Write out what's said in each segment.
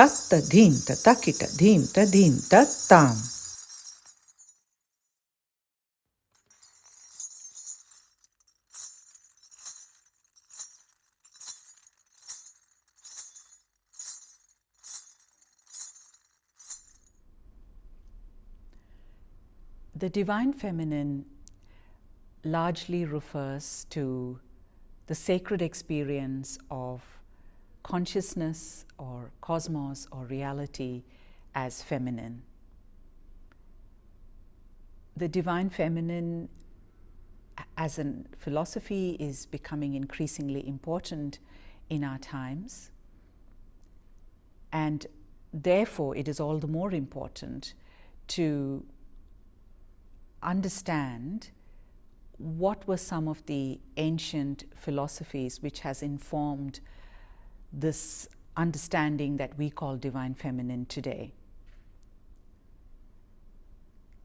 tatta dhimta takita dhimta dhimta tam. The Divine Feminine largely refers to the sacred experience of consciousness or cosmos or reality as feminine. The Divine Feminine as a philosophy is becoming increasingly important in our times, and therefore it is all the more important to understand what were some of the ancient philosophies which has informed this understanding that we call Divine Feminine today.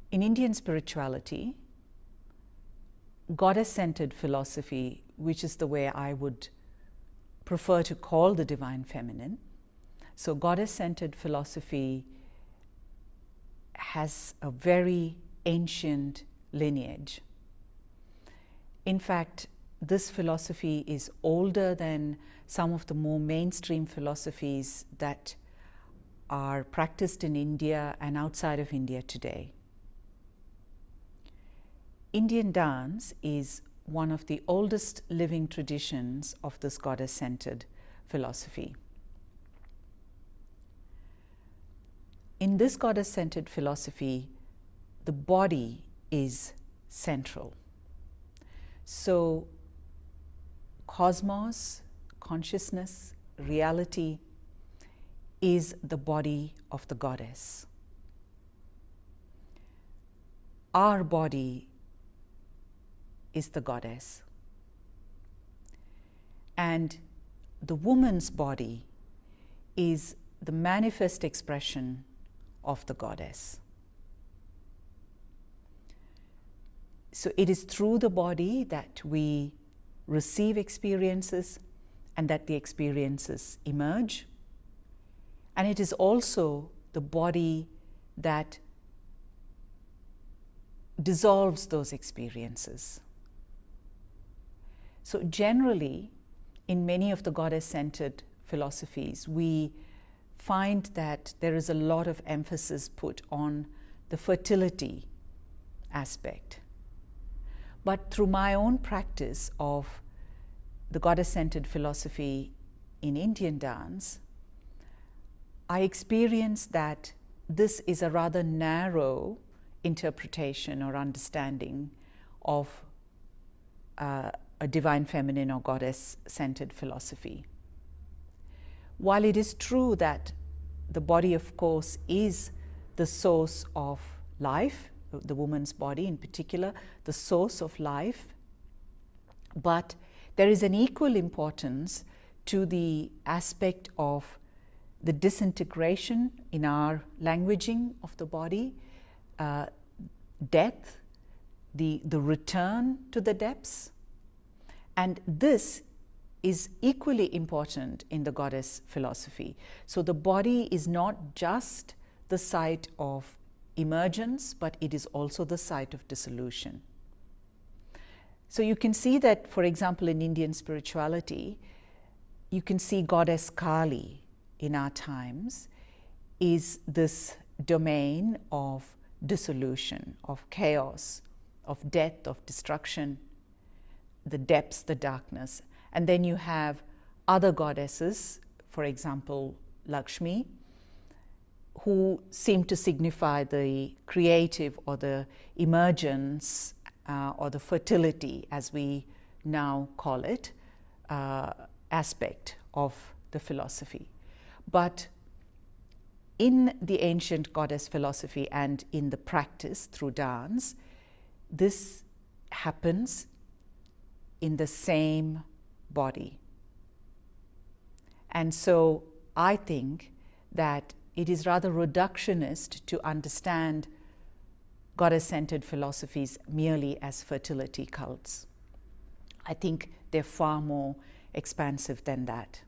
In Indian spirituality, goddess-centered philosophy, which is the way I would prefer to call the Divine Feminine, so goddess-centered philosophy has a very ancient lineage. In fact, this philosophy is older than some of the more mainstream philosophies that are practiced in India and outside of India today. Indian dance is one of the oldest living traditions of this goddess-centered philosophy. In this goddess-centered philosophy, the body is central. So, cosmos, consciousness, reality is the body of the goddess. Our body is the goddess. And the woman's body is the manifest expression of the goddess. So it is through the body that we receive experiences and that the experiences emerge. And it is also the body that dissolves those experiences. So generally, in many of the goddess-centered philosophies, we find that there is a lot of emphasis put on the fertility aspect. But through my own practice of the goddess-centered philosophy in Indian dance, I experienced that this is a rather narrow interpretation or understanding of a divine feminine or goddess-centered philosophy. While it is true that the body, of course, is the source of life, the woman's body in particular, the source of life, but there is an equal importance to the aspect of the disintegration in our languaging of the body, death, the return to the depths, and this is equally important in the goddess philosophy. So the body is not just the site of emergence, but it is also the site of dissolution. So you can see that, for example, in Indian spirituality, you can see goddess Kali in our times is this domain of dissolution, of chaos, of death, of destruction, the depths, the darkness. And then you have other goddesses, for example, Lakshmi, who seem to signify the creative or the emergence or the fertility, as we now call it, aspect of the philosophy. But in the ancient goddess philosophy and in the practice through dance, this happens in the same body. And so I think that it is rather reductionist to understand goddess-centered philosophies merely as fertility cults. I think they're far more expansive than that.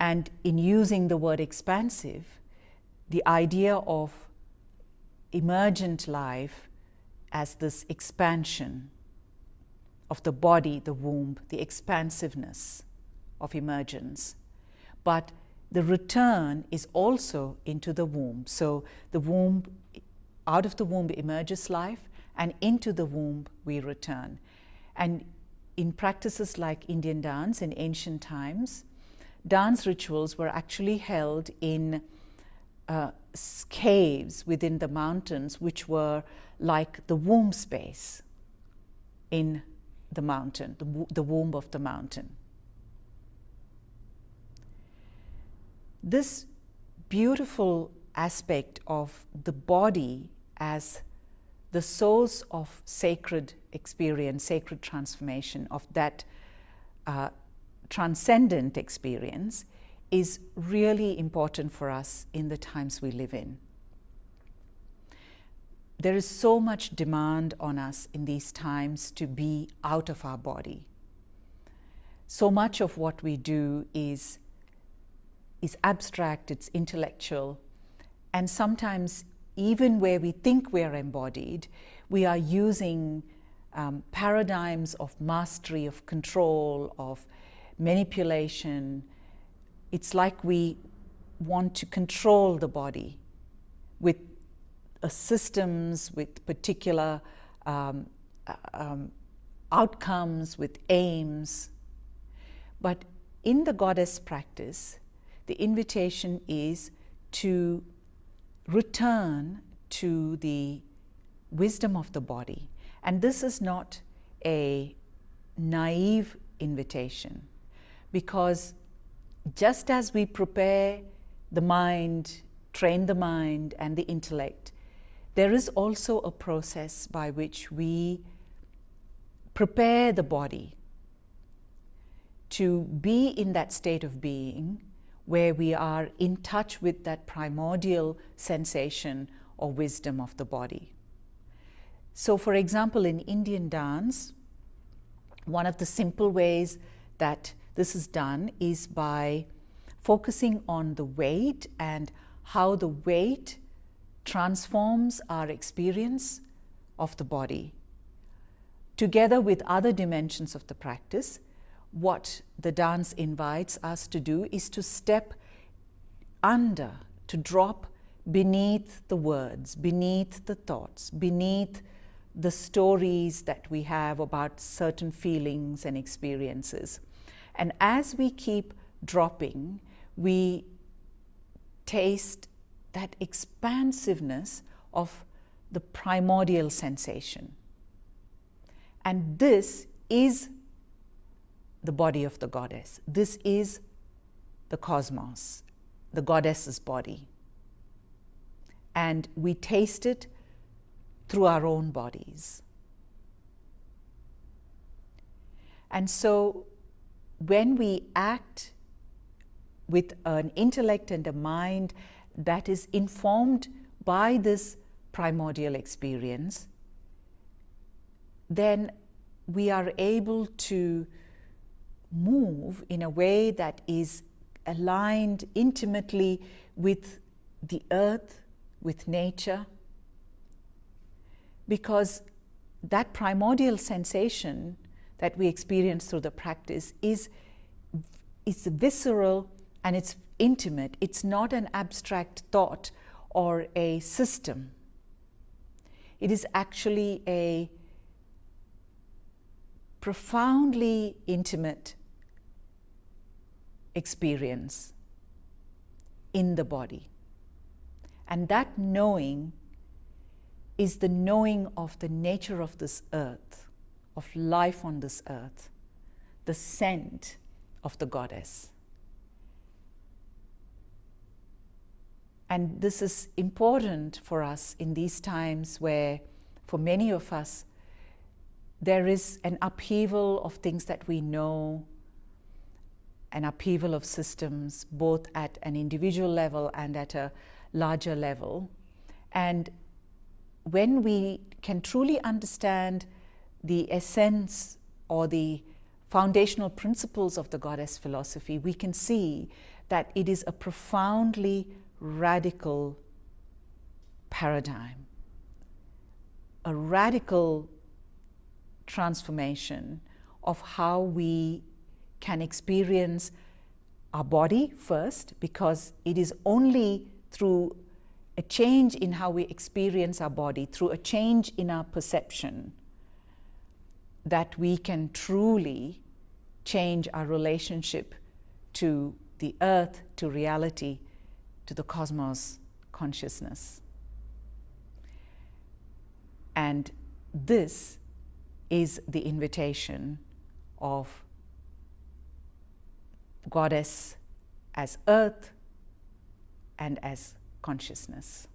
And in using the word expansive, the idea of emergent life as this expansion of the body, the womb, the expansiveness of emergence. But the return is also into the womb. So the womb, out of the womb emerges life, and into the womb we return. And in practices like Indian dance in ancient times, dance rituals were actually held in caves within the mountains, which were like the womb space in the mountain, the womb of the mountain. This beautiful aspect of the body as the source of sacred experience, sacred transformation, of that transcendent experience, is really important for us in the times we live in. There is so much demand on us in these times to be out of our body. So much of what we do is abstract, it's intellectual, and sometimes even where we think we're embodied, we are using paradigms of mastery, of control, of manipulation. It's like we want to control the body with systems, with particular outcomes, with aims. But in the goddess practice, the invitation is to return to the wisdom of the body. And this is not a naive invitation, because just as we prepare the mind, train the mind and the intellect, there is also a process by which we prepare the body to be in that state of being where we are in touch with that primordial sensation or wisdom of the body. So, for example, in Indian dance, one of the simple ways that this is done is by focusing on the weight and how the weight transforms our experience of the body. Together with other dimensions of the practice, what the dance invites us to do is to step under, to drop beneath the words, beneath the thoughts, beneath the stories that we have about certain feelings and experiences. And as we keep dropping, we taste that expansiveness of the primordial sensation. And this is the body of the goddess. This is the cosmos, the goddess's body. And we taste it through our own bodies. And so when we act with an intellect and a mind that is informed by this primordial experience, then we are able to move in a way that is aligned intimately with the earth, with nature, because that primordial sensation that we experience through the practice is visceral and it's intimate. It's not an abstract thought or a system. It is actually a profoundly intimate experience in the body. And that knowing is the knowing of the nature of this earth, of life on this earth, the scent of the goddess. And this is important for us in these times where, for many of us, there is an upheaval of things that we know, an upheaval of systems, both at an individual level and at a larger level. And when we can truly understand the essence or the foundational principles of the goddess philosophy, we can see that it is a profoundly radical paradigm, a radical transformation of how we can experience our body first, because it is only through a change in how we experience our body, through a change in our perception, that we can truly change our relationship to the earth, to reality, to the cosmos consciousness. And this is the invitation of Goddess as earth and as consciousness.